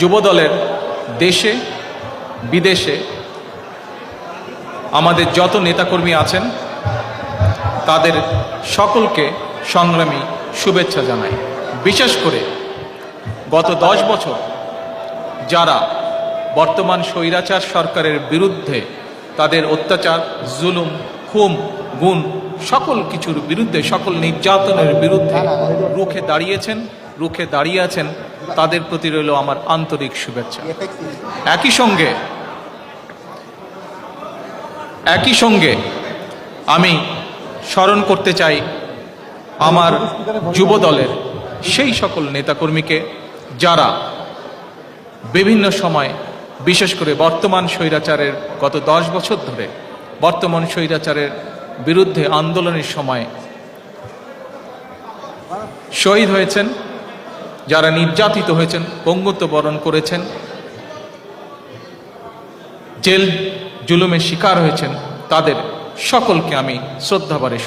যুবদলের দেশে বিদেশে আমাদের যত নেতাকর্মী আছেন তাদের সকলকে সংগ্রামী শুভেচ্ছা জানাই। বিশেষ করে গত 10 বছর যারা বর্তমান স্বৈরাচার সরকারের বিরুদ্ধে তাদের অত্যাচার, জুলুম, খুন, গুণ সকল কিছুর বিরুদ্ধে, সকল নির্যাতনের বিরুদ্ধে রুখে দাঁড়িয়ে আছেন, তাদের প্রতি রইল আমার আন্তরিক শুভেচ্ছা। একই সঙ্গে আমি স্মরণ করতে চাই আমার যুব দলের সেই সকল নেতাকর্মীকে যারা বিভিন্ন সময়, বিশেষ করে বর্তমান স্বৈরাচারের গত 10 বছর ধরে বর্তমান স্বৈরাচারের বিরুদ্ধে আন্দোলনের সময় শহীদ হয়েছেন, যারা নির্যাতিত হয়েছেন, পঙ্গুত্ব বরণ করেছেন, জেল জুলুমের শিকার হয়েছেন, তাদের সকলকে আমি শ্রদ্ধাভরে